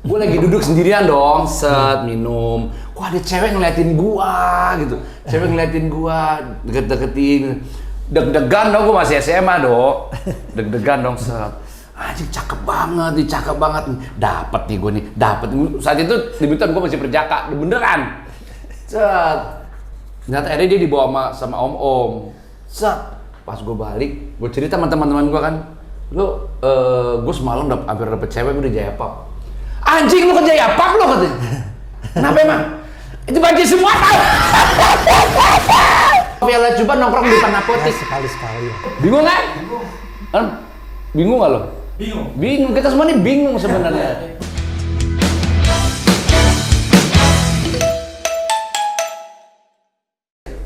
Gue lagi duduk sendirian dong, minum. Kok ada cewek ngeliatin gua gitu. Cewek ngeliatin gua, deket-deketin. Deg-degan dong, gue masih SMA dong. Deg-degan dong, anjing cakep banget nih. Dapet nih gue nih, Saat itu debutan gue masih perjaka, beneran. Ternyata akhirnya dia dibawa sama om-om. Pas gue balik, gue cerita sama teman-teman gue kan, gue semalam hampir dapet cewek gue di Jayapop. Anjing lu ke Jayapop lo katanya. Kenapa emang? Itu banci semua tau. Piala coba nongkrong di depan apotik. Sekali-sekali. Bingung kan? Bingung gak lo? Bingung. Kita semua nih bingung sebenarnya.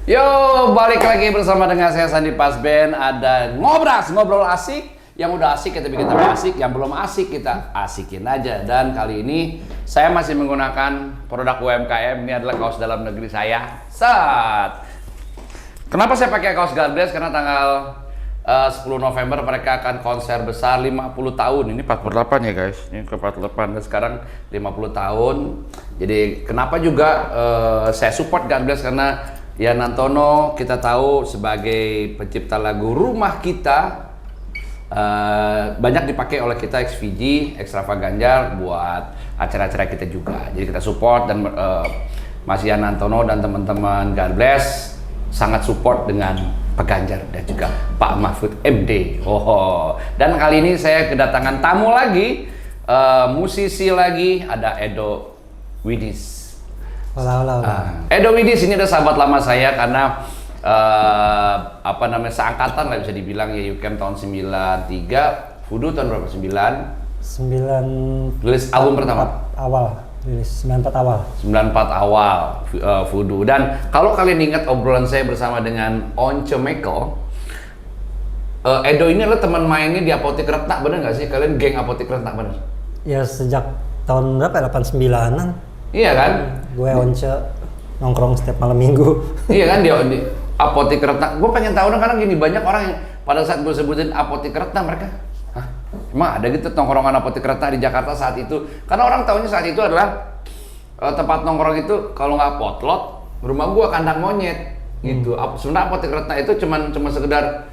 Yo, balik lagi bersama dengan saya Sandi Pasben. Ada ngobrol asik. Yang udah asik kita bikin tambah asik, yang belum asik kita asikin aja. Dan kali ini saya masih menggunakan produk UMKM. Ini adalah kaos dalam negeri saya. Kenapa saya pakai kaos Godbless? Karena tanggal 10 November mereka akan konser besar 50 tahun. Ini 48 ya guys. Ini ke 48 dan sekarang 50 tahun. Jadi kenapa juga saya support Godbless, karena Yan Antono kita tahu sebagai pencipta lagu Rumah Kita, banyak dipakai oleh kita XVG, Extravaganza buat acara-acara kita juga. Jadi kita support dan Mas Yan Antono dan teman-teman Godbless sangat support dengan Pak Ganjar dan juga Pak Mahfud MD. Dan kali ini saya kedatangan tamu lagi, musisi lagi, ada Edo Widis. Edo Widis ini adalah sahabat lama saya karena seangkatan lah bisa dibilang ya. UCAM tahun 93, Voodoo tahun berapa? 9 rilis album pertama? Rilis 94 awal. Voodoo. Dan kalau kalian ingat obrolan saya bersama dengan Once Mekel, Edo ini adalah teman mainnya di Apotek Retak, bener nggak sih? Kalian geng Apotek Retak, bener? Ya sejak tahun berapa? 89-an. Iya kan? Gue Once nongkrong setiap malam minggu. Iya kan, dia di Apotek Retak. Gue pengen tahu dong, karena gini, banyak orang yang pada saat gue sebutin Apotek Retak mereka, hah? Emang ada gitu tongkrongan Apotek Retak di Jakarta saat itu? Karena orang tahunya saat itu adalah tempat nongkrong itu kalau nggak potlot, rumah gua kandang monyet gitu. Sebenarnya Apotek Retak itu cuma sekedar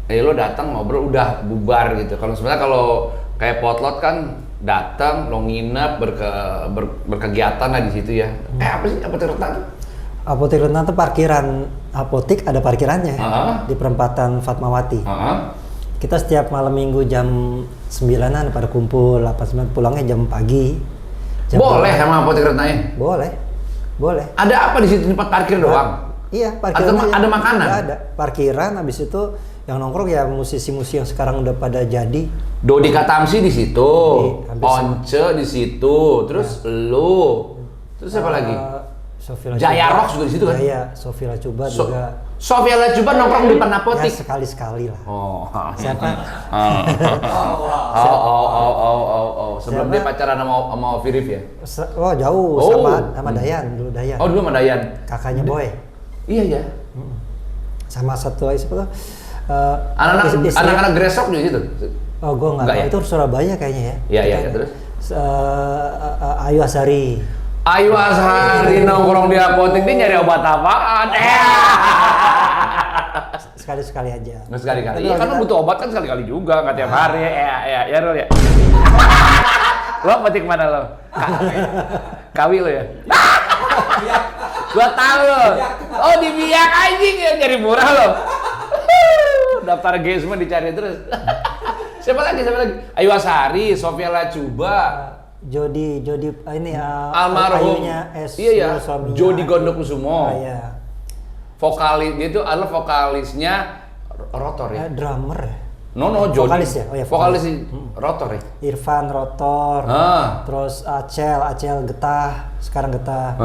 lo datang ngobrol udah bubar gitu. Kalau sebenarnya kalau kayak potlot kan datang, lo nginep, berkegiatan lah di situ ya. Apa sih Apotek Retak tuh? Apotek Retak itu parkiran apotek, ada parkirannya di perempatan Fatmawati. Kita setiap malam minggu jam 9-an pada kumpul, 8-9 pulangnya jam pagi. Boleh sama Apotek Retaknya? Boleh. Ada apa di situ, tempat parkir doang? Iya, parkiran. Ada makanan? Ada. Parkiran, habis itu yang nongkrong ya musisi-musisi yang sekarang udah pada jadi. Dodi Katamsi di situ, Once di situ, terus lu, terus siapa lagi? Jaya Rock juga di situ kan? Iya, Sofia Lacuba juga. Sofia Lacuba nongkrong di depan apotik. Ya sekali-sekali lah. Siapa? Sebelum dia pacaran sama Firif ya? Jauh, sama Dayan dulu. Dulu sama Dayan. Kakaknya Boy. Iya ya. Sama satu lagi siapa tuh? Anak-anak Gresok di situ. Oh, gue nggak tahu. Itu Surabaya kayaknya ya. Iya, terus. Ayu Asari. Ayu Ashari nongkrong di apotek, dia nyari obat apaan? Sekali-sekali aja. Nggak sekali-kali. Iya, kan butuh obat kan sekali-kali juga, nggak tiap hari. Ya, Rol ya. Lo apotek mana lo? Kawi lo ya? Gua tahu lo. Oh, di Biak anjing ya, nyari murah lo. Daftar gesma dicari terus. Siapa lagi? Ayu Ashari, Sofia Lacuba. Jody ini almarhum suaminya Jody Gondokusumo. Iya. Dia itu adalah vokalisnya Rotor ya. Drummer ya. Jody. Vokalis ya. Vokalis Rotor ya. Irfan Rotor. Terus Acel Getah, sekarang Getah.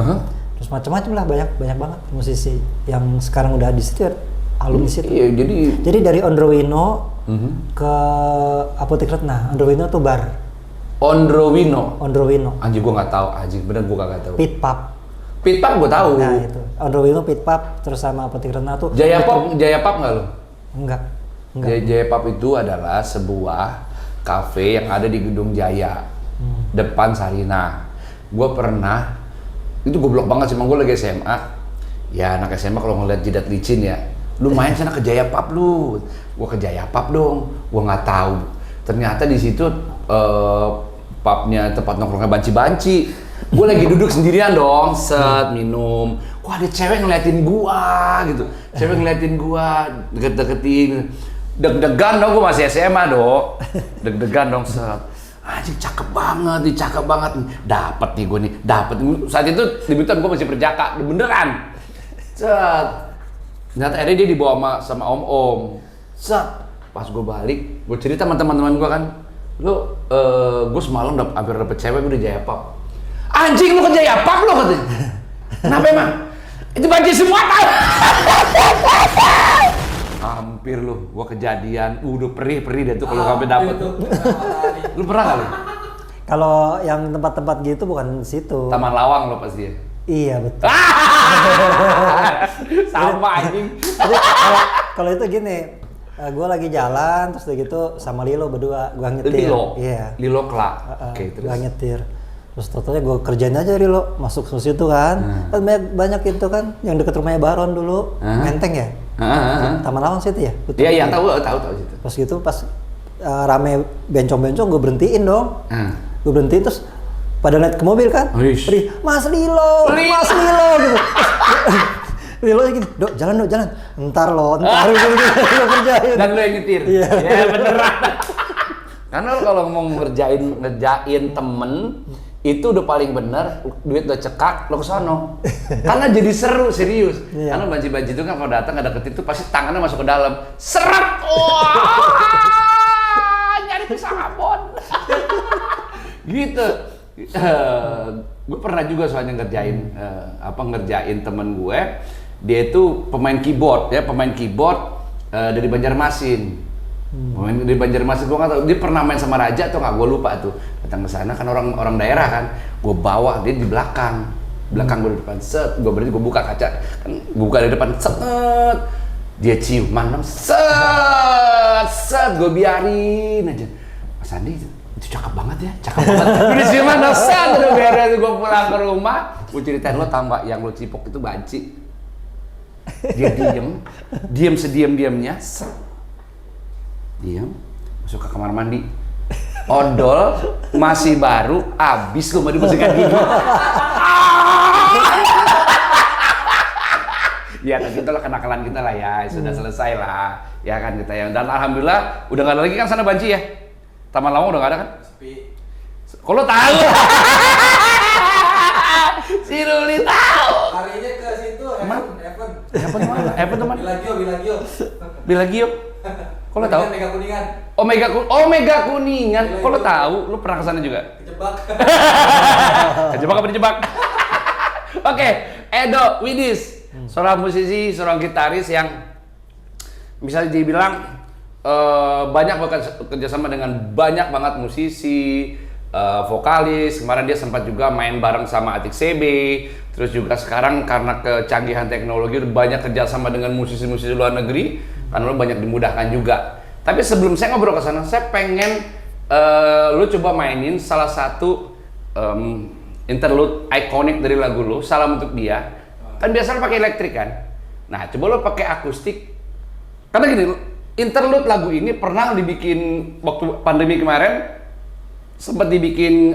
Terus macam-macam lah, banyak banget musisi yang sekarang udah di situ, alumni situ. Iya, jadi dari Ondrowino ke Apotek Retak. Ondrowino tuh bar. Ondrowino. Anjing gua nggak tahu, bener gua nggak tahu. Pitpap gua tahu. Nah itu. Ondrowino, Pitpap, terus sama Apotek Retak tuh. Jayapop nggak lo? Enggak. Jayapop itu adalah sebuah kafe yang ada di Gedung Jaya. depan Sarina. Gue pernah, itu goblok banget sih, emang gue lagi SMA. Ya anak SMA kalau ngeliat jidat licin ya, lu main sana ke Jaya Pub lu. Gue ke Jaya Pub dong, gue nggak tahu. Ternyata di situ pubnya tempat nongkrongnya banci-banci. Gue lagi duduk sendirian dong, set minum. Wah ada cewek ngeliatin gua gitu, cewek ngeliatin gua, deket-deketin. Deg-degan dong, gue masih SMA dong. Deg-degan dong, set. Anjing cakep banget nih, cakep banget nih. Dapet nih gue nih, dapet. Saat itu debutan gue masih perjaka, beneran. Set. Ternyata akhirnya dia dibawa sama om-om. Set. Pas gue balik, gue cerita sama teman-teman gue kan, gue semalam hampir dapet cewek gue di Jaya Pub. Anjing lu ke Jaya Pub lu katanya. Kenapa emang? Itu banci semua tau. Hampir lu, gua kejadian, udah perih deh tuh kalau sampai dapet. Lu pernah kali? Kalau yang tempat-tempat gitu bukan situ. Taman Lawang lo pasti ya? Iya betul. Sama anjing. Jadi kalau itu gini, gue lagi jalan terus udah gitu sama Lilo berdua, gue nyetir. Lilo? Iya. Lilo kelak. Oke, terus? Gue nyetir. Terus totalnya gue kerjain aja Lilo, masuk ke situ kan. Kan banyak itu kan, yang deket rumahnya Baron dulu, Menteng ya? Taman Lawang situ ya? Iya, tahu situ. Pas gitu, pas rame bencong-bencong gue berhentiin dong. Gue berhentiin terus pada naik ke mobil kan. Mas Lilo gitu. Lilo gini, dok jalan. Ntar gitu. Lo kerjain. Dan lo yang nyetir? Iya. Ya beneran. Karena lo kalau mau ngerjain temen, itu udah paling bener, duit udah cekak, lo kesono. Karena jadi seru, serius. Iya. Karena banci-banci itu kan kalau datang ada ketik itu pasti tangannya masuk ke dalam. Seret! Wah! Nyari pisang Ambon. Gitu. Gue pernah juga soalnya ngerjain temen gue. Dia itu pemain keyboard dari Banjarmasin. Pemain dari Banjarmasin, gue nggak tahu dia pernah main sama Raja atau nggak, gue lupa tuh. Datang ke sana kan orang daerah kan, gue bawa dia di belakang gue di depan, set, gue buka kaca, kan gue buka dari depan, set, dia ciuman, set, gue biarin aja. Mas Andi itu cakep banget ya, Udah ciuman, set, udah biarin, gue pulang ke rumah, gue ceritain lo tambah yang lo cipok itu banci. Dia diem sediam-diamnya, diam, masuk ke kamar mandi, odol, masih baru, abis lu mau dibersihkan gigi. Ya tapi itulah kenakalan kita lah ya, sudah selesai lah, ya kan kita ya. Dan alhamdulillah udah nggak ada lagi kan sana banci ya, Taman Lawang udah nggak ada kan? Sepi. Kalau tahu, si Ruli tahu. Harinya ke situ, Evan mana? Evan teman? Bilagio. Kalau tahu? Mega Kuningan. Mega Kuningan. Kalau tahu, lu pernah kesana juga? Kejebak apa dijebak? Oke, Edo Widis, seorang musisi, seorang gitaris yang bisa dibilang banyak bekerjasama dengan banyak banget musisi, vokalis. Kemarin dia sempat juga main bareng sama Atik CB. Terus juga sekarang karena kecanggihan teknologi banyak kerjasama dengan musisi-musisi luar negeri, karena lo banyak dimudahkan juga. Tapi sebelum saya ngobrol ke sana, saya pengen lo coba mainin salah satu interlude ikonik dari lagu lo, Salam Untuk Dia. Kan biasanya pakai elektrik kan? Nah, coba lo pakai akustik. Karena gini, interlude lagu ini pernah dibikin waktu pandemi kemarin, sempat dibikin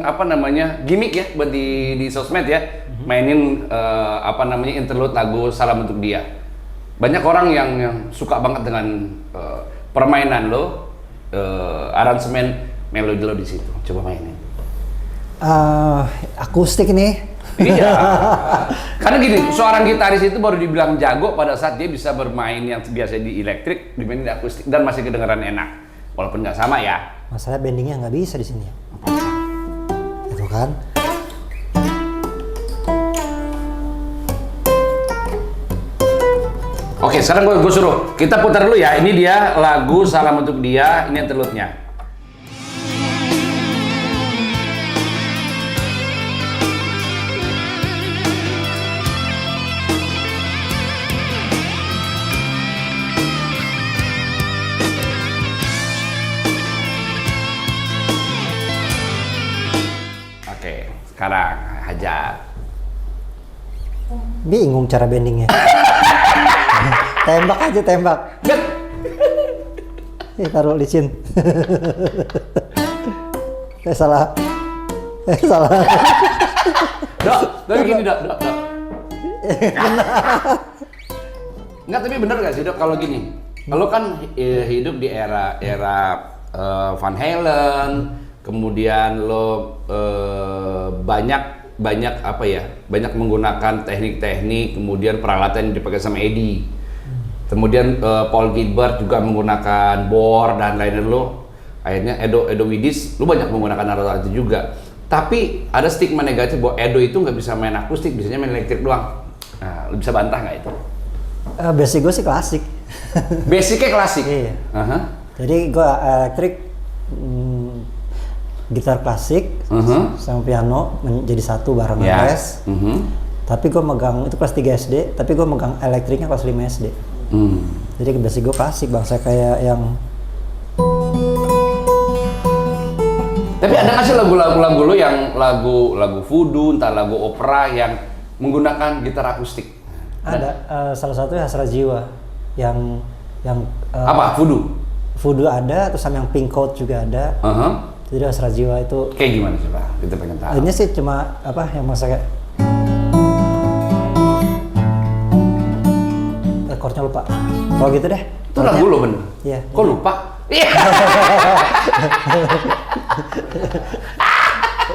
gimmick ya buat di sosmed ya, mainin interlude lagu Salam Untuk Dia. Banyak orang yang suka banget dengan permainan lo, aransemen melodi lo di situ. Coba mainin. Akustik nih. Iya. Karena gini, seorang gitaris itu baru dibilang jago pada saat dia bisa bermain yang biasa di elektrik, dimainin di akustik dan masih kedengaran enak. Walaupun nggak sama ya. Masalah bendingnya nggak bisa di sini. Itu kan. Oke, sekarang gue suruh kita putar dulu ya. Ini dia lagu Salam Untuk Dia. Ini interlude-nya. sekarang hajar. Bingung cara bendingnya. Tembak aja tembak. Taruh licin. Salah. Salah. Dok, tapi gini dok. Enggak, tapi bener gak sih dok kalau gini? Lo kan hidup di era Van Halen, kemudian lo banyak apa ya? Banyak menggunakan teknik-teknik, kemudian peralatan yang dipakai sama Eddie. Kemudian Paul Gilbert juga menggunakan bor dan lain-lain lo. Akhirnya Edo Widis, lo banyak menggunakan alat itu juga. Tapi ada stigma negatif bahwa Edo itu nggak bisa main akustik, bisanya main elektrik doang. Nah, lo bisa bantah nggak itu? Basic gue sih klasik. Basicnya klasik? Iya. Jadi gue elektrik, gitar klasik, sama piano menjadi satu bareng les. Tapi gue megang, itu kelas 3 SD, tapi gue megang elektriknya kelas 5 SD. Jadi basic gue klasik, bangsa kayak yang... Tapi ada nggak sih lagu-lagu lo yang lagu voodoo, entah lagu opera yang menggunakan gitar akustik? Ada, salah satunya Hasrat Jiwa yang apa? Voodoo? Voodoo ada, terus sama yang Pink Coat juga ada. Jadi Hasrat Jiwa itu kayak gimana sih Pak? Kita pengen tahu. Ini sih cuma apa yang masa kayak chordnya lupa. Kalau gitu deh. Itu lagu lo bener? Iya. Kok lupa? Iya.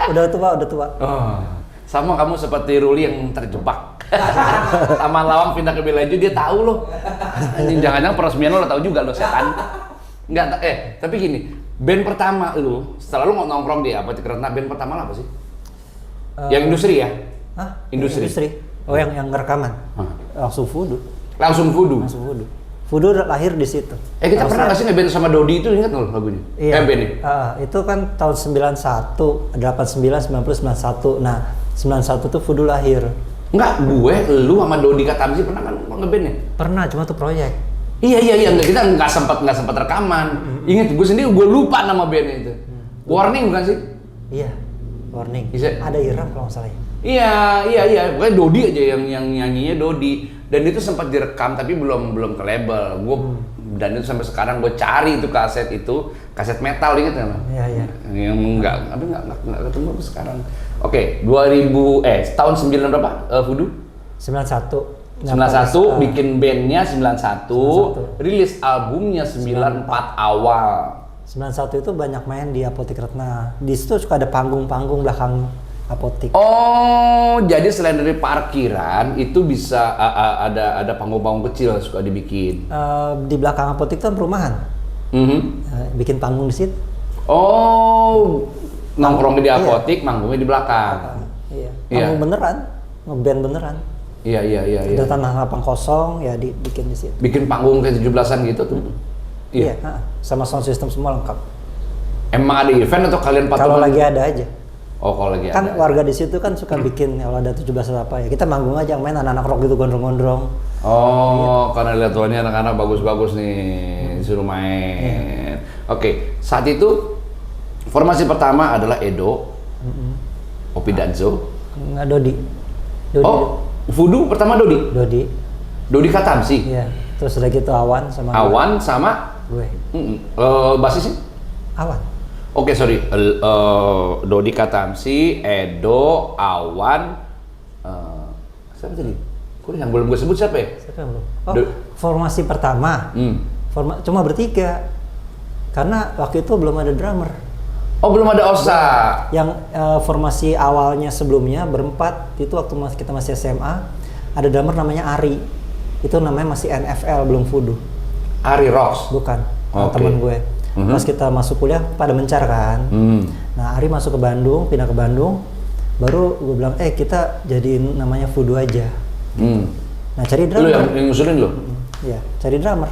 Udah tua. Oh, sama kamu seperti Ruli yang terjebak. Taman Lawang pindah ke Bellaju, dia tahu loh. Anjing, jangan-jangan peresmian lo tahu juga lo, setan. Enggak, tapi gini, band pertama lu, setelah lu nongkrong di Apotik Ratna, band pertama lo apa sih? Yang industri ya? Hah? Industri. Oh, yang ngerekaman. Langsung voodoo. Voodoo lahir di situ. Kita pernah nggak sih ngeband sama Dodi itu, ingat nggak lagunya? Iya. Bandnya? Itu kan tahun 91, 89, 90, 91. Nah, 91 tuh voodoo lahir. Enggak, lu sama Dodi Katamsi pernah kan ngeband ya? Pernah, cuma tuh proyek. Iya, kita nggak sempat rekaman. Ingat, gue sendiri gue lupa nama bandnya itu. Warning bukan sih? Iya, Warning. Ada Iram kalau nggak salah. Iya. Pokoknya Dodi aja yang nyanyinya Dodi. Dan itu sempat direkam tapi belum ke label. Dan itu sampai sekarang gue cari itu kaset metal, inget nggak? Iya. Yang enggak ketemu sekarang. Oke, tahun 9 berapa? Voodoo? 91. 91 bikin bandnya 91, rilis albumnya 94 awal. 91 itu banyak main di Apotik Ratna. Di situ suka ada panggung-panggung belakang Apotik. Oh, jadi selain dari parkiran itu bisa ada panggung-panggung kecil suka dibikin. Di belakang Apotik kan perumahan. Bikin panggung di situ. Oh, nongkrong di Apotik, manggungnya di belakang. Iya. Panggung beneran, ngeband beneran. Iya. Ada tanah lapang kosong, ya dibikin di situ. Bikin panggung kayak 17-an gitu tuh. Iya. Sama sound system semua lengkap. Emang ada event atau kalian patungan? Kalau lagi ada aja. Oh, kalau lagi kan ada. Warga di situ kan suka bikin kalau ada 17 apa ya. Kita manggung aja, main anak-anak rock gitu gondrong-gondrong. Oh, karena lihat tuh ini anak-anak bagus-bagus nih, disuruh main. Oke, saat itu formasi pertama adalah Edo, Opi Danzo. Nggak, Dodi. Oh, Voodoo pertama Dodi Katamsi. Iya. Terus udah gitu Awan sama gue. Basisnya? Awan. Oke, sorry. Dodi Katamsi, Edo, Awan, siapa tadi? Yang belum gue sebut siapa ya? Siapa yang belum? Formasi pertama. Cuma bertiga. Karena waktu itu belum ada drummer. Oh, belum ada Osa. Yang formasi awalnya sebelumnya berempat, itu waktu kita masih SMA, ada drummer namanya Ari. Itu namanya masih NFL, belum Voodoo. Ari Rocks? Bukan, teman gue. Pas kita masuk kuliah pada mencar kan. Nah, Ari masuk ke Bandung, pindah ke Bandung. Baru gue bilang, kita jadiin namanya Voodoo aja. Nah, cari drummer. Lu yang ngusulin lo? Iya, cari drummer.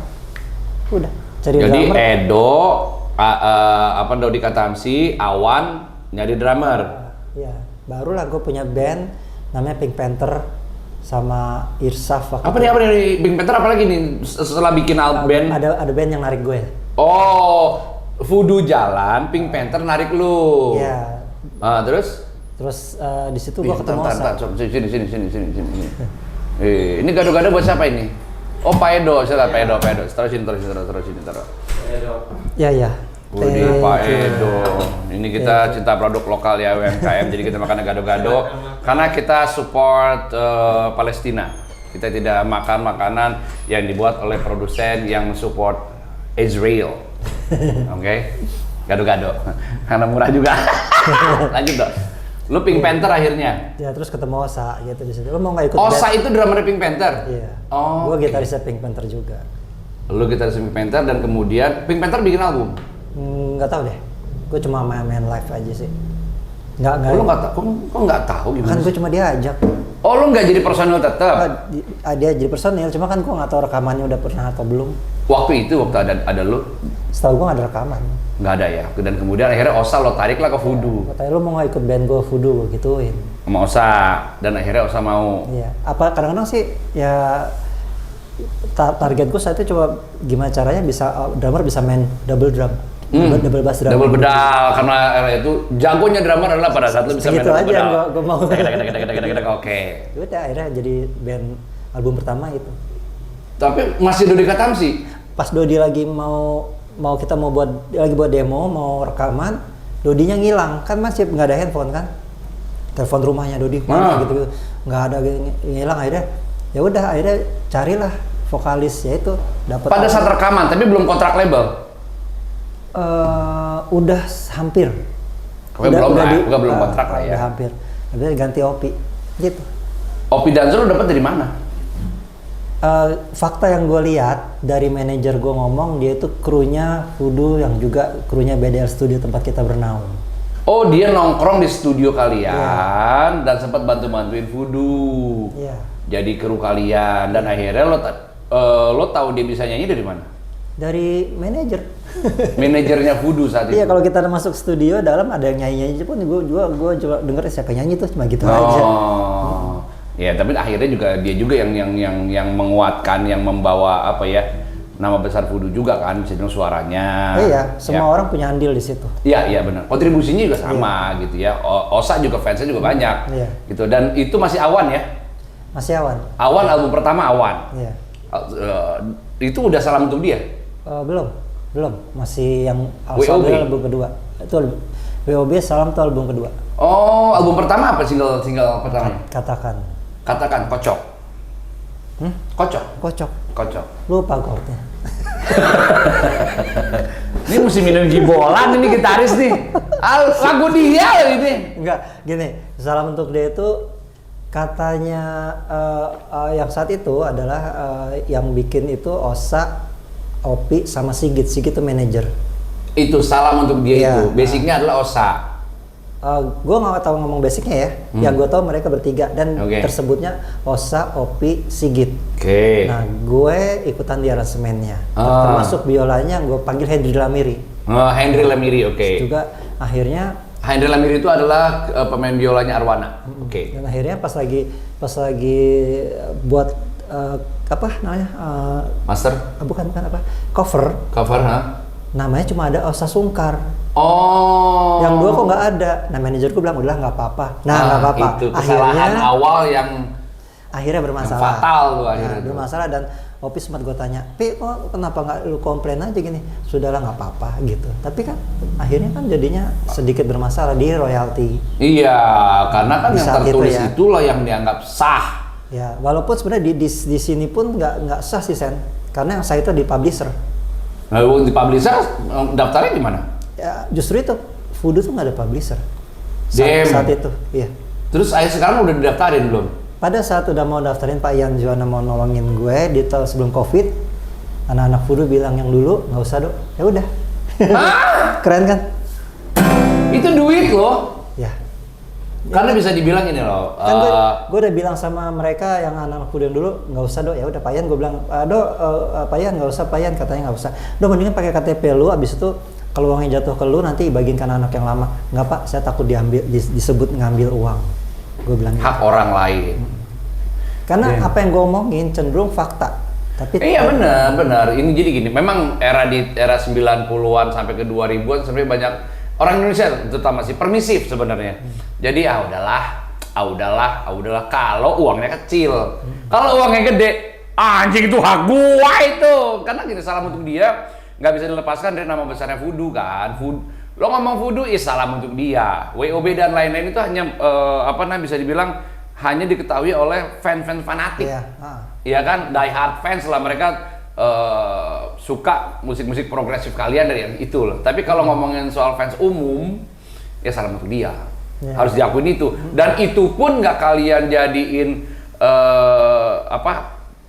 Udah, cari jadi drummer. Jadi Edo, Dodi Katamsi, Awan, nyari drummer. Iya, barulah gue punya band namanya Pink Panther sama Irsaf. Apa nih Pink Panther apalagi nih setelah bikin band? Ada band yang narik gue. Oh, Voodoo jalan, Pink Panther narik lu. Iya. Terus Terus di situ gua ketemu Osa. Sini. Ini gado-gado buat siapa ini? Oh, Pak Edo, salah Pak Edo. Taruh sini. Ya. Pak Edo. Ini kita cinta produk lokal ya, UMKM. Jadi kita makan gado-gado karena kita support Palestina. Kita tidak makan makanan yang dibuat oleh produsen yang support Israel. Oke? Gado-gado. Karena murah juga. Lanjut dong. Lu Pink Panther akhirnya. Ya, terus ketemu Osa gitu di situ. Lu mau nggak ikut Osa band? itu drummer Pink Panther? Iya. Oh. Gua gitarisnya Pink Panther juga. Lu gitaris Pink Panther dan kemudian Pink Panther bikin album? Nggak tahu deh. Gue cuma main live aja sih. Nggak. Oh, lu nggak tahu? Kok nggak tahu gimana? Kan gue cuma diajak. Oh, lu nggak jadi personil tetap? Dia jadi personil, cuma kan gue nggak tahu rekamannya udah pernah atau belum. Waktu ada lu? Setahu gue nggak ada rekaman. Nggak ada ya. Dan kemudian akhirnya Osa lo tarik lah ke Voodoo. Katanya lu mau nggak ikut band gue Voodoo, gue gituin. Sama Osa, dan akhirnya Osa mau. Iya. Apa kadang-kadang sih ya target gue saat itu coba gimana caranya bisa drummer bisa main double drum. Double bass drum. Double pedal, karena era itu jagonya drummer adalah pada saat lu bisa main gitu double pedal. aja gue mau. Oke. Udah akhirnya jadi band album pertama itu. Tapi masih Dodi Katamsi? Pas Dodi lagi mau kita mau buat demo, mau rekaman, Dodinya ngilang, kan masih nggak ada handphone kan, telepon rumahnya Dodi mana gitu, nggak ada, ngilang. Akhirnya carilah vokalis, yaitu dapat. Pada saat rekaman, tapi belum kontrak label. Udah hampir. Belum kontrak lah ya. Udah hampir. Habis ganti Opi, gitu. Opi Dancer lu dapat dari mana? Fakta yang gue lihat dari manajer gue ngomong, dia itu krunya Voodoo yang juga krunya BDL Studio tempat kita bernaung. Oh, dia nongkrong di studio kalian dan sempat bantu-bantuin Voodoo. Iya. Jadi kru kalian dan akhirnya lo tahu dia bisa nyanyi dari mana? Dari manajer. Manajernya Voodoo saat itu. Iya, kalau kita masuk studio dalam ada yang nyanyi pun gue coba denger siapa nyanyi tuh cuma gitu aja. Ya, tapi akhirnya dia juga yang menguatkan, yang membawa nama besar Voodoo juga kan, misalnya suaranya. Iya, semua orang punya andil di situ. Iya benar. Kontribusinya juga sama gitu ya. Osa juga fansnya juga banyak. Iya. Gitu, dan itu masih Awan ya? Masih Awan. Awan album pertama Awan. Iya. Itu udah Salam Untuk Dia? Belum. Masih yang WOB album kedua. Itu WOB Salam tuh album kedua. Oh, album pertama apa single pertama? Katakan Kocok. Kocok. Lupa chordnya. Ini mesti minum gibolan ini gitaris nih. Lagu dia ini. Enggak, gini. Salam Untuk Dia itu katanya yang saat itu adalah yang bikin itu Osa, Opi sama Sigit itu manajer. Itu Salam Untuk Dia ya. Itu. Basicnya adalah Osa. Gue nggak tahu ngomong basicnya ya. Yang gue tahu mereka bertiga dan tersebutnya Osa, Opi, Sigit. Nah, gue ikutan di aransemennya. Termasuk biolanya gue panggil Henry Lamiri. Henry Lamiri, Juga akhirnya Henry Lamiri itu adalah pemain biolanya Arwana. Dan akhirnya pas lagi buat apa namanya? Master? Bukan apa? Cover, namanya cuma ada Osa Sungkar. Oh. Yang dua kok nggak ada. Nah, manajerku bilang udah nggak apa-apa. Nah, nggak apa-apa. Itu kesalahan awal yang akhirnya bermasalah. Yang fatal tuh akhirnya. Bermasalah dan Opi sempat gue tanya, kok kenapa nggak lu komplain aja gini? Sudahlah nggak apa-apa gitu. Tapi kan akhirnya kan jadinya sedikit bermasalah di royalti. Iya, karena kan yang tertulis ya. Itulah yang dianggap sah. Ya, walaupun sebenarnya di sini pun nggak sah sih Sen, karena yang sah itu di publisher. Nah, di publisher daftarnya di mana? Ya, justru itu Voodoo tuh nggak ada publisher saat itu. Iya. Terus sekarang udah didaftarin belum? Pada saat udah mau daftarin, Pak Ian Juwana mau nolongin gue di tahun sebelum COVID, anak-anak Voodoo bilang yang dulu nggak usah dok, ya udah. Keren kan? Itu duit loh. Ya. Karena bisa dibilang ini loh. Kan gue udah bilang sama mereka yang anak-anak Voodoo yang dulu nggak usah dok, ya udah Pak Ian, gue bilang Pak Ian nggak usah, Pak Ian katanya nggak usah. Dok mendingan pakai KTP lu, abis itu kalau uangnya jatuh ke lu nanti bagiin ke anak yang lama. Nggak Pak, saya takut disebut ngambil uang. Gue bilang hak gitu. Orang lain. Karena apa yang gue omongin cenderung fakta. Tapi iya benar. Ini jadi gini, memang era 90-an sampai ke 2000-an sebenarnya banyak orang Indonesia terutama sih permisif sebenarnya. Jadi udahlah kalau uangnya kecil. Kalau uangnya gede, anjing itu hak gua itu. Karena gini, salam untuk dia nggak bisa dilepaskan dari nama besarnya voodoo kan. Lo ngomong voodoo, salam untuk dia. WOB dan lain-lain itu hanya bisa dibilang hanya diketahui oleh fans fanatik. Iya kan, die hard fans lah, mereka suka musik-musik progresif kalian dari yang itu loh. Tapi kalau ngomongin soal fans umum, ya salam untuk dia. Harus diakuin itu. Dan itu pun nggak kalian jadiin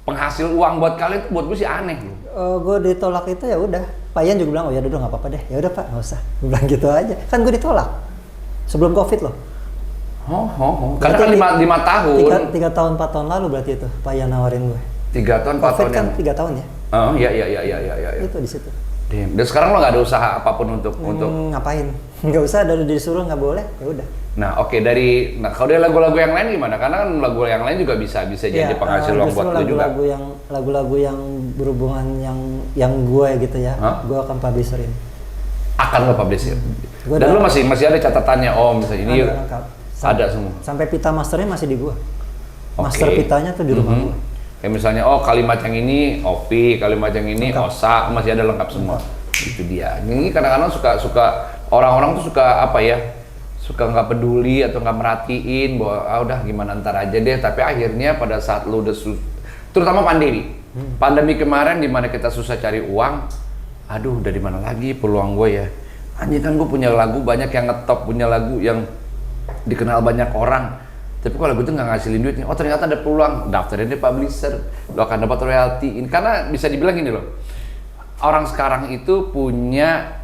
penghasil uang buat kalian, itu buat gue sih aneh loh. Gue ditolak itu ya udah. Pak Ian juga bilang, oh ya udah nggak apa-apa deh. Ya udah Pak, nggak usah. Gue bilang gitu aja. Kan gue ditolak sebelum COVID loh. Karena kan 5 tahun. 3 tahun 4 tahun lalu berarti itu Pak Ian nawarin gue. 3 tahun 4 tahun kan 3 tahun ya. Oh iya. Itu di situ. Dan sekarang lo nggak ada usaha apapun untuk ngapain? Nggak usah, dari disuruh nggak boleh, ya udah. Nah kalau dari lagu-lagu yang lain gimana? Karena kan lagu yang lain juga bisa jadi penghasil uang buat lo juga. Lagu-lagu yang berhubungan yang gue gitu ya, gue akan publisherin. Akan lo publisher. Dan lo masih ada catatannya, misalnya ini ada semua. Sampai pita masternya masih di gue. Master pitanya tuh di rumah gue. Kayak misalnya kalimat yang ini Opi, kalimat yang ini lengkap. Osa, masih ada lengkap semua. Itu dia. Ini kadang-kadang suka orang-orang tuh suka suka nggak peduli atau nggak merhatiin bahwa udah gimana ntar aja deh. Tapi akhirnya pada saat lu udah terutama pandemi kemarin di mana kita susah cari uang, aduh dari mana lagi peluang gue ya. Anjir kan gue punya lagu banyak yang ngetop, punya lagu yang dikenal banyak orang. Tapi kalau gue tuh nggak ngasilin duitnya, ternyata ada peluang, daftarin di publisher, lo akan dapat royalti. Karena bisa dibilang gini loh, orang sekarang itu punya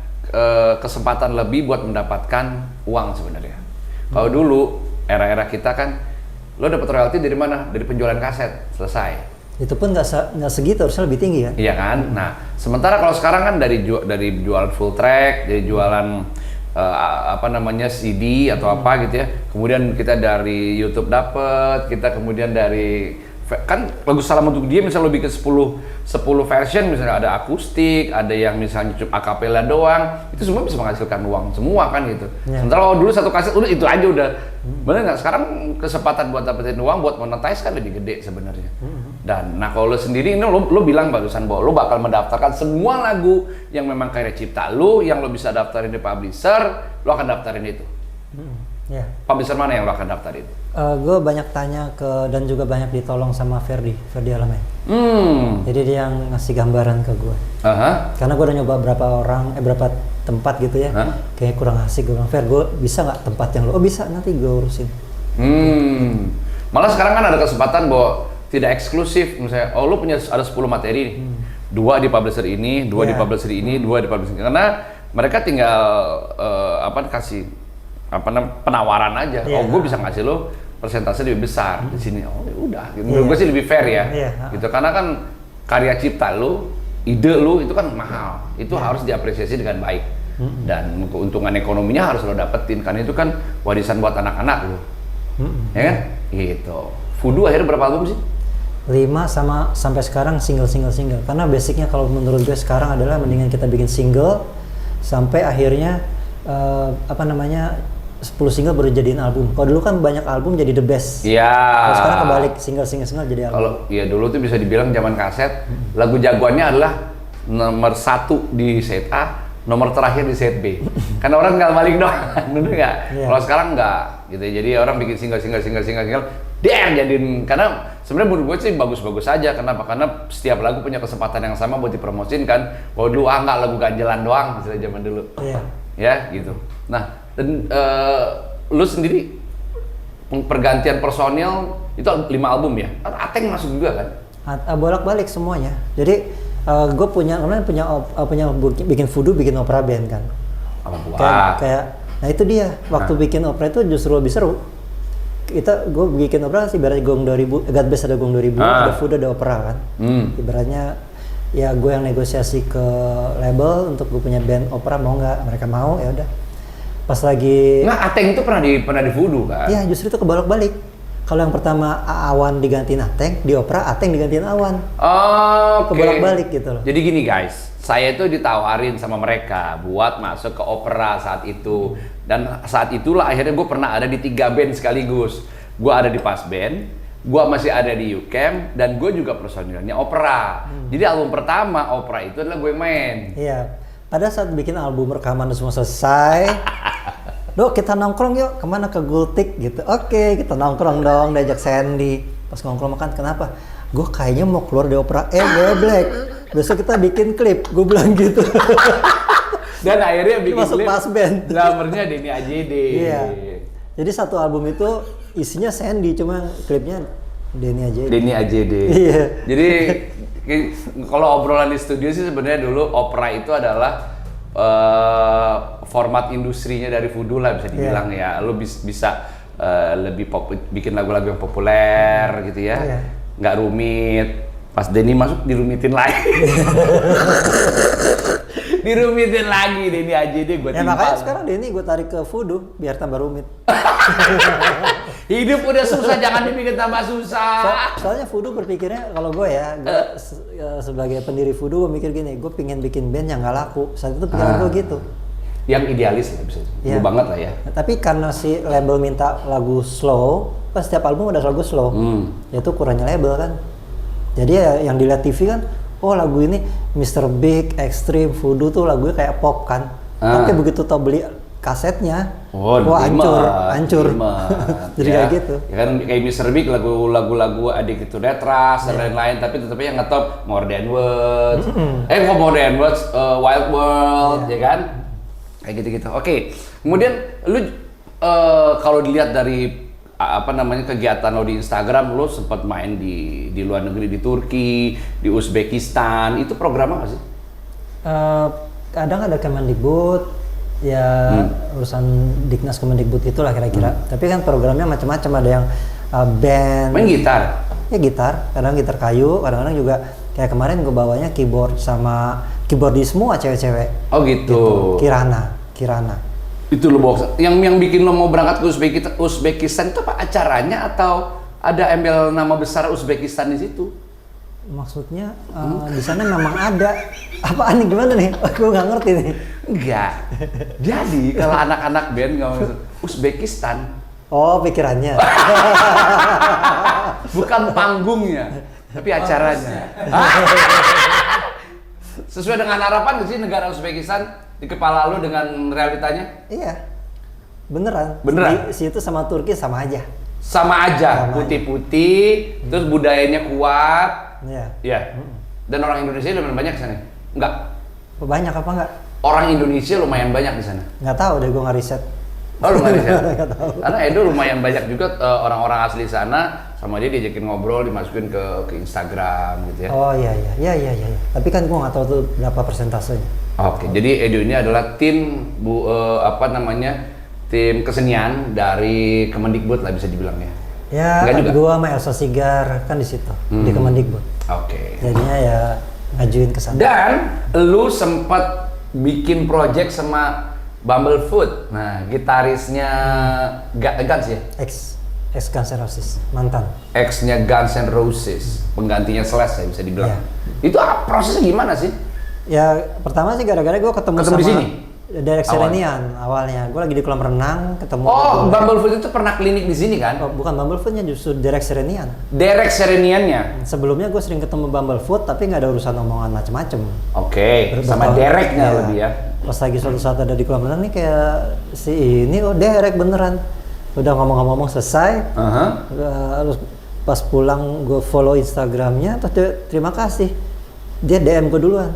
kesempatan lebih buat mendapatkan uang sebenarnya. Kalau dulu era-era kita kan, lo dapat royalti dari mana? Dari penjualan kaset, selesai. Itu pun nggak segitu, harusnya lebih tinggi kan? Iya kan. Nah, sementara kalau sekarang kan dari jualan full track, dari jualan CD atau apa gitu ya. Kemudian kita dari YouTube dapat, kita kemudian dari kan lagu Salam Untuk Dia misalnya lo bikin 10 version, misalnya ada akustik, ada yang misalnya cuma akapela doang, itu semua bisa menghasilkan uang semua kan gitu. Sementara kalau dulu satu kaset udah itu aja udah. Bener nggak? Sekarang kesempatan buat dapetin uang buat monetize kan lebih gede sebenarnya. Dan kalau lo sendiri ini lo bilang barusan bahwa lo bakal mendaftarkan semua lagu yang memang karya cipta lo, yang lo bisa daftarin di publisher, lo akan daftarin itu. Publisher mana yang lo akan daftarin? Gue banyak tanya dan juga banyak ditolong sama Ferdi Alamen. Jadi dia yang ngasih gambaran ke gue. Karena gue udah nyoba berapa tempat gitu ya, kayak kurang asik. Gue bilang, Fer, gue bisa nggak tempat yang lo? Oh bisa, nanti gue urusin. Malah sekarang kan ada kesempatan bahwa tidak eksklusif, misalnya, lo punya ada 10 materi nih, 2 di publisher ini, 2 di publisher ini, 2 di publisher ini. Karena mereka tinggal kasih penawaran aja. Gue bisa ngasih lo persentase lebih besar di sini. Udah. Menurut gue sih lebih fair ya. Gitu. Karena kan karya cipta lo, ide lo itu kan mahal. Itu harus diapresiasi dengan baik. Dan keuntungan ekonominya harus lo dapetin. Karena itu kan warisan buat anak-anak lo. Ya kan? Gitu. Voodoo akhirnya berapa album sih? 5 sampai sekarang single. Karena basicnya kalau menurut gue sekarang adalah mendingan kita bikin single sampai akhirnya 10 single baru jadiin album. Kalau dulu kan banyak album jadi the best. Iya. Kalau sekarang kebalik, single jadi album. Kalau dulu tuh bisa dibilang zaman kaset, lagu jagoannya adalah nomor 1 di set A, nomor terakhir di set B. Karena orang tinggal balik doang, bener nggak? Kalau sekarang nggak, gitu. Jadi orang bikin single, jadiin. Karena sebenarnya menurut gue sih bagus-bagus aja. Kenapa? Karena setiap lagu punya kesempatan yang sama buat dipromosin kan. Kalau dulu nggak lagu ganjelan doang, misalnya zaman dulu. Ya gitu. Nah. Dan lu sendiri pergantian personil itu 5 album ya? Ateng masuk juga kan? Bolak-balik semuanya. Jadi gue punya bikin voodoo, bikin opera band kan. Nah itu dia. Waktu bikin opera itu justru lebih seru. Gue bikin opera sih ibaratnya Gong 2000, God Bless ada Gong 2000, ada voodoo, ada opera kan. Ibaratnya ya gue yang negosiasi ke label untuk gue punya band opera, mau nggak? Mereka mau, ya udah. Pas lagi Ateng itu pernah di voodoo kan? Iya, justru itu kebolak-balik. Kalau yang pertama Awan digantiin Ateng, di opera Ateng digantiin Awan. Oke. Kebolak-balik gitu loh. Jadi gini guys, saya itu ditawarin sama mereka buat masuk ke opera saat itu. Dan saat itulah akhirnya gue pernah ada di 3 band sekaligus. Gue ada di Pas Band, gue masih ada di UCamp, dan gue juga personilnya opera. Jadi album pertama opera itu adalah gue main. Iya. Pada saat bikin album rekaman semua selesai, Dok kita nongkrong yuk, kemana, ke Gultik gitu. Oke, kita nongkrong dong, diajak Sandy. Pas nongkrong makan, kenapa? Gue kayaknya mau keluar di opera, Black. Besok kita bikin klip, gue bilang gitu. Dan akhirnya bikin masuk klip, Pas Band. drummernya Denny AJD. Iya. Jadi satu album itu isinya Sandy, cuma klipnya Denny AJD. Denny AJD. Iya. Jadi kalau obrolan di studio sih sebenarnya dulu opera itu adalah format industrinya dari Voodoo lah bisa dibilang ya. Lo bisa lebih bikin lagu-lagu yang populer gitu ya. Nggak rumit. Pas Denny masuk dirumitin lagi. Dirumitin lagi Denny AJD gue timpal. Ya makanya sekarang Denny gue tarik ke Voodoo biar tambah rumit. Hidup udah susah, jangan dibikin tambah susah. Soalnya Voodoo berpikirnya, kalau gue ya, sebagai pendiri Voodoo gue mikir gini, gue pingin bikin band yang gak laku. Saat itu pikiran gue gitu. Yang idealis ya bisa, gue banget lah ya. Tapi karena si label minta lagu slow, pas setiap album ada lagu slow. Ya itu kurangnya label kan. Jadi ya yang dilihat TV kan, oh lagu ini Mr. Big, Extreme, Voodoo tuh lagunya kayak pop kan. Tapi begitu tau beli kasetnya, wah hancur. Jadi kayak gitu. Ya kan kayak Mr. Big lagu-lagu Addicted to That Rush dan lain-lain, tapi tetapnya yang ngetop More Than Words. Kok More Than Words, Wild World, ya kan? Kayak gitu-gitu. Oke. Kemudian lu kalau dilihat dari kegiatan lo di Instagram, lo sempat main di luar negeri, di Turki, di Uzbekistan. Itu program apa sih? Kadang ada Kemendikbud. Ya urusan Diknas Kemendikbud itulah kira-kira. Tapi kan programnya macam-macam, ada yang band. Main gitar? Ya gitar, kadang gitar kayu, kadang-kadang juga kayak kemarin gue bawanya keyboard sama keyboardis semua cewek-cewek. Oh gitu. Kirana. Itu lo bawa. Yang bikin lo mau berangkat ke Uzbekistan itu apa, acaranya atau ada embel nama besar Uzbekistan di situ? Maksudnya di sana memang ada. Apaan nih, gimana nih? Gue nggak ngerti nih. Enggak. Jadi kalau anak-anak band nggak mau Uzbekistan. Oh, pikirannya. Bukan panggungnya, tapi acaranya. Sesuai dengan harapan sih negara Uzbekistan di kepala lu dengan realitanya? Iya. Beneran. Beneran? Di situ sama Turki sama aja. Sama aja, putih-putih, terus budayanya kuat. Iya. Iya. Dan orang Indonesia lumayan banyak di sana? Enggak. Banyak apa enggak? Orang Indonesia lumayan banyak di sana. Nggak tahu deh, gue nggak riset. Oh, lumayan riset. Nggak tahu. Karena Edo lumayan banyak juga orang-orang asli sana, sama dia diajakin ngobrol, dimasukin ke Instagram gitu ya. Oh iya. Tapi kan gue nggak tahu tuh berapa persentasenya. Oke, jadi Edo ini adalah tim tim kesenian dari Kemendikbud lah bisa dibilang ya. Ya, gue sama Elsa Sigar kan di situ di Kemendikbud. Oke. Jadinya ya ngajuin ke sana. Dan lu sempat bikin project sama Bumblefoot. Nah, gitarisnya Guns ya? Ex Guns N' Roses, mantan. Ex-nya Guns N' Roses, penggantinya Slash ya bisa dibilang. Yeah. Itu prosesnya gimana sih? Ya pertama sih gara-gara gue ketemu sama di sini? Derek Serenian awalnya. Gue lagi di kolam renang ketemu. Oh, Bumblefoot itu pernah klinik di sini kan? Oh, bukan Bumblefootnya, justru Derek Serenian. Derek Sereniannya? Sebelumnya gue sering ketemu Bumblefoot tapi nggak ada urusan omongan macem-macem. Oke, sama Dereknya ya, lebih ya. Pas lagi suatu saat ada di kolam renang nih kayak si ini, oh Derek beneran. Udah ngomong-ngomong selesai. Terus pas pulang gue follow Instagramnya, terus dia terima kasih. Dia DM gue duluan.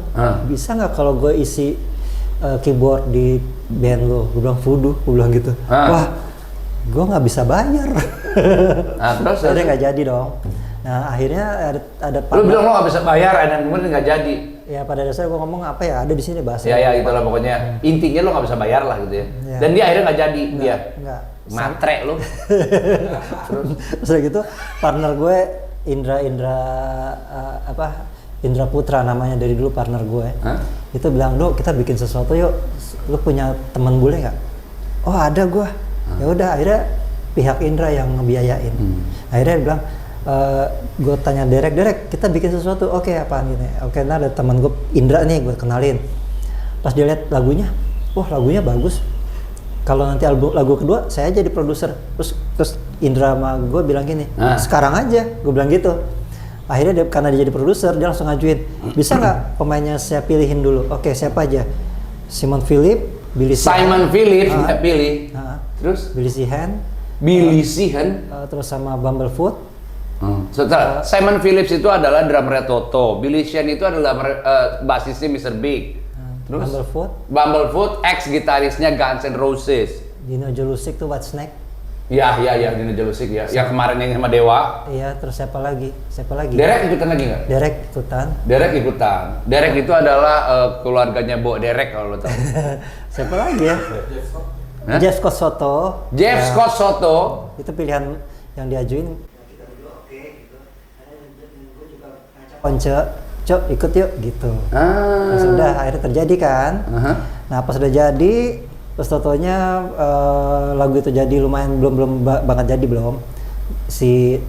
Bisa nggak kalau gue isi keyboard di band lo? Gue bilang Voodoo, gue bilang gitu. Wah, gue nggak bisa bayar. Terus dia nggak jadi dong. Nah akhirnya ada lu bilang lo nggak bisa bayar, dan kemudian nggak jadi. Ya pada dasarnya gue ngomong apa ya, ada di sini bahasa. Ya itulah pokoknya. Intinya lo nggak bisa bayar lah gitu ya. Dan dia akhirnya nggak jadi. Enggak. Matre lo. Terus gitu partner gue Indra Putra namanya, dari dulu partner gue. Itu bilang, "Dok, kita bikin sesuatu yuk. Lu punya teman bule nggak?" "Oh, ada gue." Ya udah, akhirnya pihak Indra yang ngebiayain. Akhirnya dia bilang, gue tanya Derek kita bikin sesuatu, oke apaan gini, oke nah ada teman gue Indra nih gue kenalin, pas dia lihat lagunya, wah lagunya bagus, kalau nanti lagu kedua saya jadi produser, terus Indra sama gue bilang gini, sekarang aja, gue bilang gitu. Akhirnya karena dia jadi produser, dia langsung ngajuin, bisa nggak pemainnya saya pilihin dulu, oke siapa aja, Simon Philip, Billy Simon Phillips nggak pilih, terus Billy Sheehan, terus sama Bumblefoot. Setelah Simon Phillips itu adalah drummer Toto, Billy Sheehan itu adalah basisnya Mr. Big. Terus Bumblefoot ex gitarisnya Guns N' Roses. Dino Jelusic tuh White Snake. Ya, Dino Jelusic ya. Yang kemarin yang sama Dewa. Iya, terus siapa lagi? Derek ikutan lagi nggak? Derek ikutan. Derek itu adalah keluarganya Bo Derek kalau lo tahu. Siapa lagi ya? Jeff Scott Soto. Itu pilihan yang diajuin. Once, Cok ikut yuk gitu. Sudah akhirnya terjadi kan. Nah pas sudah jadi, terus totonya lagu itu jadi lumayan belum banget jadi belum. Si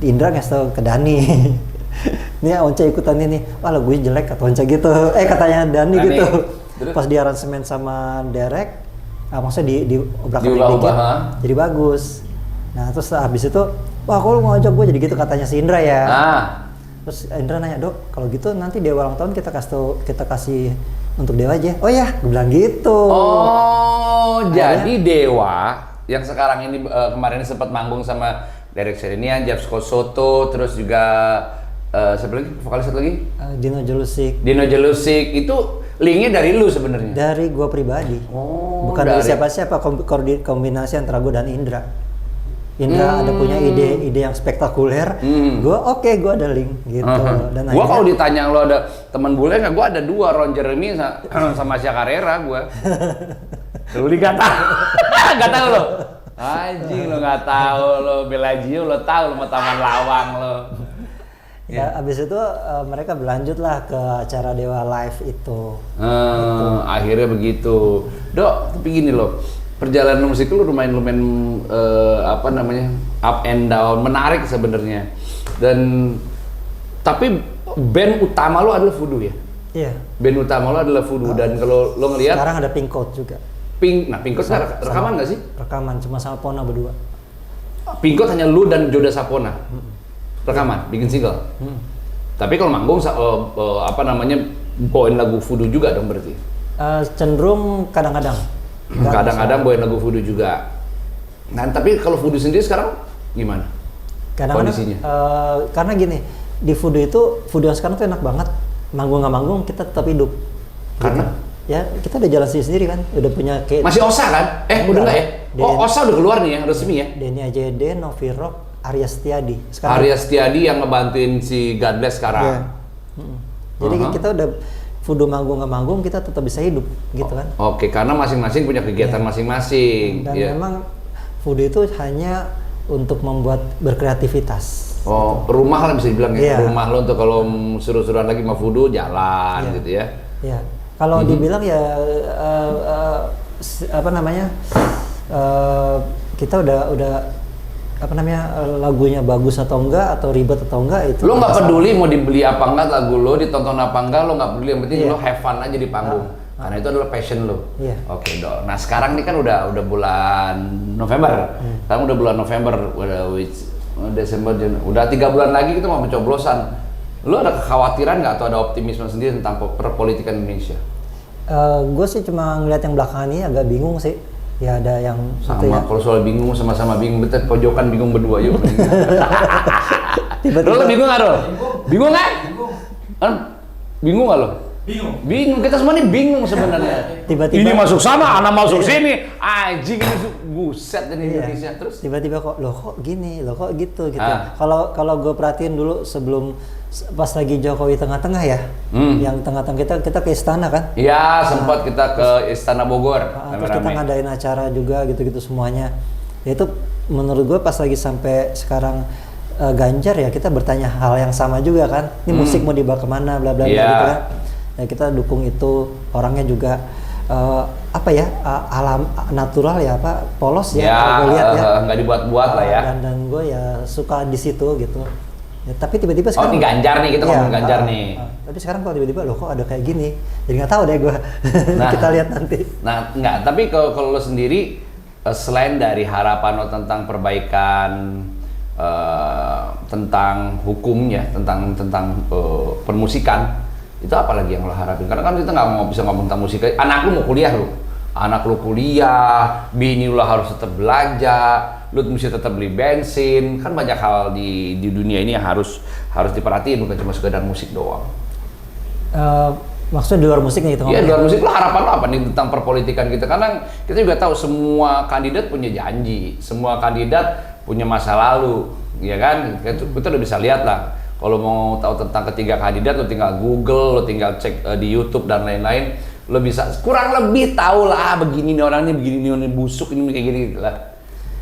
Indra ngasih tau ke Dani. Ini Once ikutan ini, wah lagunya jelek kata Once gitu. Katanya Dani gitu. Terus? Pas di aransemen sama Derek, maksudnya di obrak-abrik dikit, jadi bagus. Nah terus habis itu, wah kok lu mau ngajak gue jadi gitu katanya si Indra ya. Terus Indra nanya, Dok, kalau gitu nanti Dewa ulang tahun kita kasih untuk Dewa aja. Oh ya, gue bilang gitu. Jadi Dewa yang sekarang ini kemarin sempat manggung sama Derek Sherinian, Jeff Scott Soto, terus juga siapa lagi? Vokalis satu lagi? Dino Jelusic itu linknya dari lu sebenarnya? Dari gua pribadi. Bukan dari siapa-siapa, kombinasi antara gua dan Indra. Indra ada punya ide yang spektakuler, gue ada link gitu. Dan gue kalau ditanya lo ada teman bule nggak, gue ada 2, Ron Jeremy sama Sia Carrera gue. Lu nggak tahu lo? Anjing lo nggak tahu lo, Bellagio lo tahu lo, mau Taman Lawang lo. Ya abis itu mereka berlanjut lah ke acara Dewa Live itu. Akhirnya begitu, Dok. Tapi gini lo. Perjalanan musik lu lumayan up and down, menarik sebenarnya. Dan tapi band utama lu adalah Voodoo ya? Iya. Band utama lu adalah Voodoo, dan kalau lo ngelihat sekarang ada Pink Coat juga. Pink Coat rekaman nggak sih? Rekaman cuma sama Pona berdua. Pink Coat hanya lu dan Joda Sapona. Rekaman, bikin single. Tapi kalau manggung bawain lagu Voodoo juga dong berarti? Cenderung kadang-kadang bawain lagu Voodoo juga. Nah, tapi kalau Voodoo sendiri sekarang gimana? Kadang-kadang kondisinya? Karena gini, di Voodoo yang sekarang tuh enak banget. Manggung nggak manggung kita tetap hidup. Karena? Ya kita udah jalan sendiri kan, udah punya kayak. Masih Osa kan? Udah nggak ya? Osa udah keluar nih ya, resmi ya? Denny AJD, Novi Rock, Arya Setiadi. Arya Setiadi yang ngebantuin si Godless sekarang. Jadi kita udah Voodoo manggung nggak manggung kita tetap bisa hidup gitu kan. Oke, karena masing-masing punya kegiatan masing-masing. Dan memang Voodoo itu hanya untuk membuat berkreativitas. Rumah lah bisa dibilang ya. Rumah lo untuk kalau suruh-suruhan lagi sama Voodoo jalan gitu ya. Iya. Kalau dibilang ya kita udah lagunya bagus atau enggak, atau ribet atau enggak, itu lo nggak peduli mau dibeli apa enggak lagu lo, ditonton apa enggak, lo nggak peduli, yang penting lo have fun aja di panggung. Karena itu adalah passion lo. Oke, Dok. Nah sekarang ini kan udah bulan November. Sekarang udah bulan November, Desember, udah 3 bulan lagi kita mau pencoblosan. Lo ada kekhawatiran nggak atau ada optimisme sendiri tentang perpolitikan Indonesia? Gue sih cuma ngeliat yang belakangan ini agak bingung sih. Ya ada yang sama, kalau soal bingung sama-sama bingung, betul pojokan bingung berdua yuk. Tiba-tiba lo bingung nggak lo? Bingung nggak? Bingung nggak lo? Bingung, kita semua nih bingung sebenarnya. Tiba-tiba ini masuk sana, anak masuk sini, anjing ini buset dari Indonesia. Terus tiba-tiba kok gini, kok gitu. Kalau gue perhatiin dulu sebelum pas lagi Jokowi tengah-tengah ya, yang tengah-tengah kita ke istana kan? Iya, sempat kita ke Istana Bogor. Terus kita ngadain acara juga gitu-gitu semuanya. Ya itu menurut gue pas lagi sampai sekarang Ganjar ya, kita bertanya hal yang sama juga kan. Ini musik mau dibawa kemana, bla bla bla gitu kan. Ya kita dukung itu, orangnya juga apa ya alam natural ya, apa polos ya, Ya, kalau gue lihat ya. nggak dibuat-buat lah ya. Dan gue ya suka di situ gitu. Ya, tapi tiba-tiba Oh, sekarang ini Ganjar nih, kita ngomong Ganjar nih. Tapi sekarang kalau tiba-tiba loh kok ada kayak gini, jadi nggak tahu deh gue. Nah. Kita lihat nanti. Nah, enggak, tapi kalau lo sendiri selain dari harapan lo tentang perbaikan, tentang hukumnya, tentang permusikan, itu apa lagi yang lo harapin? Karena kan kita nggak mau bisa ngomong tentang musik. Anak lo mau kuliah lo, anak lo kuliah, bini lo harus tetap belajar, lo mesti tetap beli bensin, kan banyak hal di dunia ini yang harus diperhatiin, bukan cuma sekedar musik doang. Maksudnya di luar musiknya gitu? Iya, di luar musik lo harapan lo apa nih tentang perpolitikan kita? Karena kita juga tahu semua kandidat punya janji, semua kandidat punya masa lalu, ya kan? Kita udah bisa lihat lah. Kalau mau tahu tentang ketiga kandidat, lo tinggal Google, lo tinggal cek di YouTube dan lain-lain, lo bisa kurang lebih tahu lah begini nih orangnya, begini nih busuk ini kayak gini lah.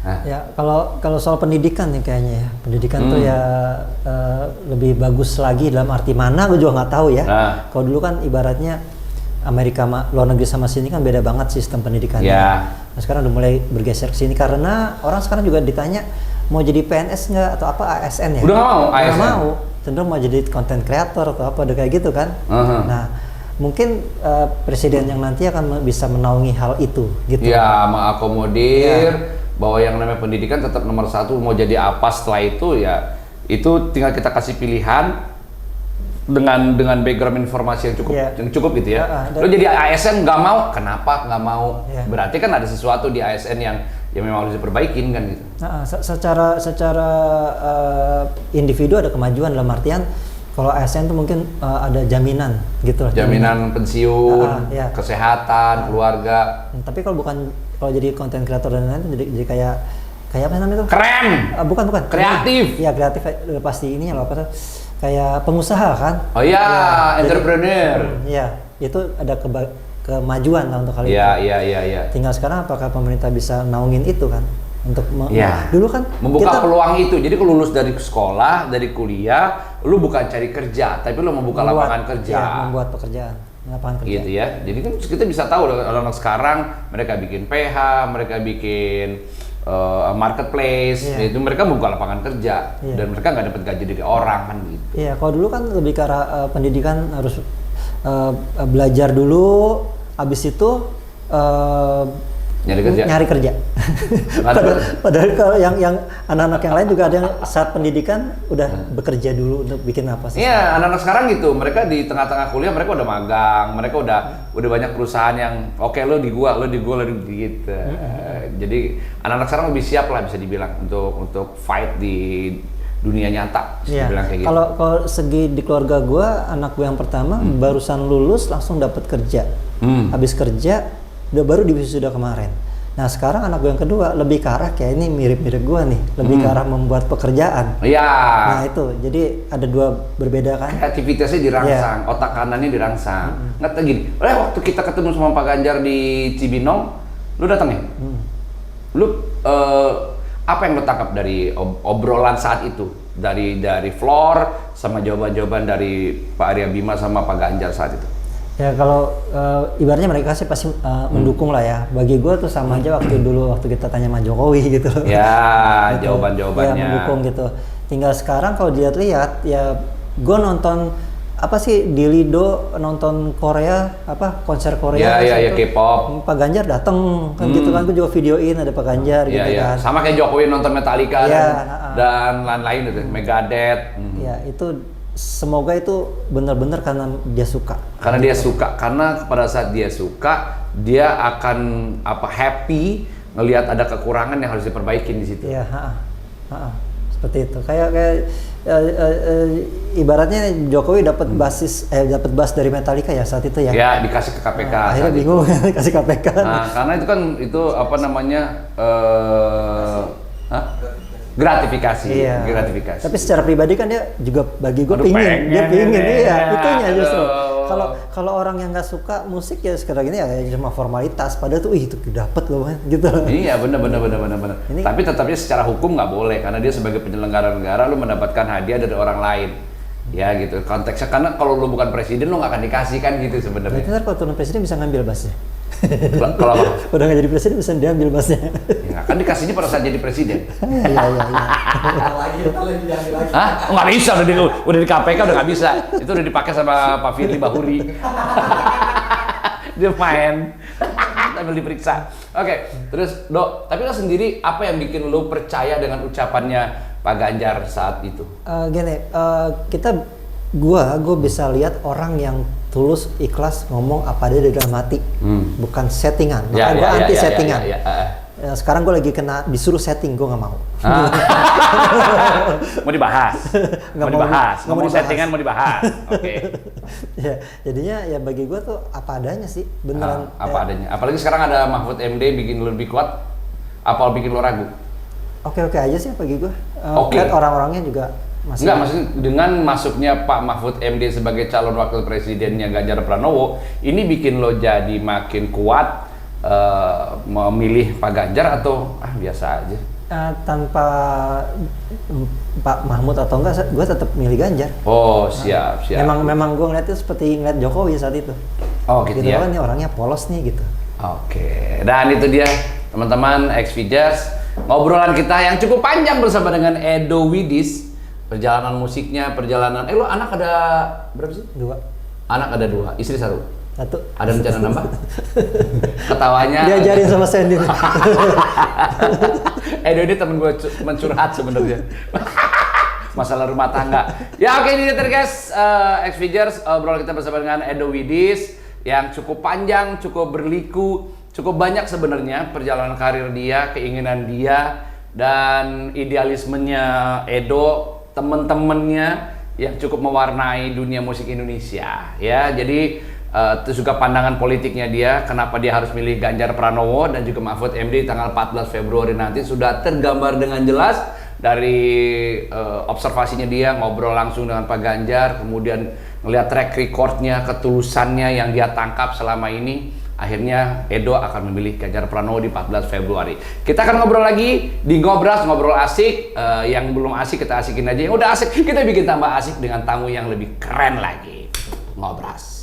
Nah. Ya kalau soal pendidikan nih kayaknya ya, pendidikan tuh ya lebih bagus lagi dalam arti mana gue juga nggak tahu ya. Nah. Kalau dulu kan ibaratnya Amerika luar negeri sama sini kan beda banget sistem pendidikannya. Ya. Nah, sekarang udah mulai bergeser ke sini karena orang sekarang juga ditanya mau jadi PNS nggak atau apa ASN ya? Udah nggak mau Udah ASN? nggak mau, cenderung mau jadi content creator atau apa udah kayak gitu kan. Nah mungkin presiden yang nanti akan bisa menaungi hal itu gitu. Ya, mengakomodir bahwa yang namanya pendidikan tetap nomor satu, mau jadi apa setelah itu ya itu tinggal kita kasih pilihan dengan background informasi yang cukup gitu ya. Lo jadi ASN nggak mau, kenapa nggak mau? Berarti kan ada sesuatu di ASN yang memang harus diperbaikin kan gitu. Secara individu ada kemajuan dalam artian kalau ASN itu mungkin ada jaminan gitu loh. Jaminan pensiun, kesehatan, keluarga. Tapi kalau jadi konten kreator dan lain-lain jadi kayak apa namanya itu? Keren. Bukan. Kreatif. Iya, kreatif pasti ini loh apa tuh? Kayak pengusaha kan? Oh iya, entrepreneur. Iya, itu ada kemajuan lah untuk kali itu. Iya. Tinggal sekarang apakah pemerintah bisa naungin itu kan? Untuk dulu kan membuka peluang itu. Jadi kalau lulus dari sekolah, dari kuliah, lu bukan cari kerja, tapi lu membuka lapangan kerja. Iya, membuat pekerjaan, lapangan kerja. Gitu ya. Jadi kan kita bisa tahu anak sekarang mereka bikin PH, mereka bikin marketplace, itu mereka membuka lapangan kerja dan mereka nggak dapat gaji dari orang kan gitu. Iya, kalau dulu kan lebih ke arah pendidikan harus belajar dulu, habis itu nyari kerja. Padahal kalau yang anak-anak yang lain juga ada yang saat pendidikan udah bekerja dulu untuk bikin apa sih? Iya, anak-anak sekarang gitu. Mereka di tengah-tengah kuliah mereka udah magang, mereka udah banyak perusahaan yang oke, lo di gua gitu. Jadi anak-anak sekarang lebih siap lah bisa dibilang untuk fight di dunia nyata. Iya. Kayak gitu. Kalau segi di keluarga gua, anak gua yang pertama barusan lulus langsung dapat kerja. Habis kerja udah baru di wisuda kemarin. Nah sekarang anak gue yang kedua lebih ke arah kayak ini mirip-mirip gue nih, lebih ke arah membuat pekerjaan. Iya. Nah itu, jadi ada dua berbeda kan? Kreativitasnya dirangsang, otak kanannya dirangsang. Nggak gini, waktu kita ketemu sama Pak Ganjar di Cibinong, lu datang ya? Lu apa yang lu tangkap dari obrolan saat itu? Dari floor sama jawaban-jawaban dari Pak Arya Bima sama Pak Ganjar saat itu? Ya kalau ibaratnya mereka sih pasti mendukung lah ya. Bagi gue tuh sama aja waktu kita tanya sama Jokowi gitu. Ya, gitu. jawaban-jawabannya. Ya mendukung gitu. Tinggal sekarang kalau dilihat ya gue nonton apa sih di Lido nonton Korea konser Korea. Ya K-pop. Pak Ganjar dateng kan gitu kan, gue juga videoin ada Pak Ganjar gitu kan. Sama kayak Jokowi nonton Metallica dan lain-lain itu, Megadeth. Ya itu semoga itu benar-benar karena dia suka. Karena dia suka, karena pada saat dia suka, dia akan happy ngelihat ada kekurangan yang harus diperbaikin di situ. Iya, seperti itu. Kayak ibaratnya Jokowi dapat bass dari Metallica ya saat itu ya. Ya, dikasih ke KPK. Akhirnya bingung dikasih KPK. Nah, karena itu kan apa namanya gratifikasi. Tapi secara pribadi kan dia juga bagi gue pingin itunya justru. Kalau orang yang nggak suka musik ya sekarang ini ya cuma formalitas. Padahal tuh itu dapat loh gitu. Iya benar. Tapi tetapnya secara hukum nggak boleh karena dia sebagai penyelenggara negara lu mendapatkan hadiah dari orang lain. Ya gitu konteksnya, karena kalau lu bukan presiden lu nggak akan dikasih kan gitu sebenarnya. Berarti ntar kalau turun presiden bisa ngambil bassnya. Kalau apa? Udah nggak jadi presiden bisa diambil masnya. Ya, kan dikasihnya pada saat jadi presiden. Iya. lagi diambil lagi. Hah? Oh, nggak bisa, udah di KPK udah nggak bisa. Itu udah dipakai sama Pak Firly Bahuri. Dia main sambil diperiksa. Oke, terus Dok, tapi lo sendiri apa yang bikin lo percaya dengan ucapannya Pak Ganjar saat itu? Gue bisa lihat orang yang tulus ikhlas ngomong apa dia dari dalam hati, bukan settingan. Makanya gue anti settingan. Sekarang gue lagi disuruh setting, gue nggak mau. Mau dibahas? Nggak mau settingan, mau dibahas. Oke. Ya, jadinya ya bagi gue tuh apa adanya sih, beneran. Apa adanya. Apalagi sekarang ada Mahfud MD bikin lo lebih kuat. Apa bikin lo ragu? Oke aja sih bagi gue. Oke. Lihat orang-orangnya juga masih. Enggak, maksudnya dengan masuknya Pak Mahfud MD sebagai calon wakil presidennya Ganjar Pranowo, ini bikin lo jadi makin kuat memilih Pak Ganjar atau biasa aja? Tanpa Pak Mahfud atau enggak, gue tetap milih Ganjar. Oh, siap. Memang gue ngeliatnya seperti ngeliat Jokowi saat itu. Oh, gitu ya? Kan nih orangnya polos nih gitu. Oke, dan itu dia teman-teman Xfeeders, ngobrolan kita yang cukup panjang bersama dengan Edo Widis. Perjalanan musiknya, lo anak ada berapa sih? 2. Anak ada 2, istri 1. 1. Ada rencana nambah? Ketawanya. Diajarin sama Sandy. Edo ini temen gue curhat sebenarnya. Masalah rumah tangga. Ya oke, ini dia guys, Xfeeders, obrolan kita bersama dengan Edo Widis yang cukup panjang, cukup berliku, cukup banyak sebenarnya perjalanan karir dia, keinginan dia, dan idealismenya Edo, temen-temennya yang cukup mewarnai dunia musik Indonesia. Ya, jadi itu juga pandangan politiknya dia, kenapa dia harus milih Ganjar Pranowo dan juga Mahfud MD tanggal 14 Februari nanti sudah tergambar dengan jelas dari observasinya dia ngobrol langsung dengan Pak Ganjar, kemudian ngelihat track recordnya, ketulusannya yang dia tangkap selama ini. Akhirnya Edo akan memilih Ganjar Pranowo di 14 Februari. Kita akan ngobrol lagi di Ngobras, ngobrol asik. Yang belum asik kita asikin aja, yang udah asik kita bikin tambah asik dengan tamu yang lebih keren lagi. Ngobras.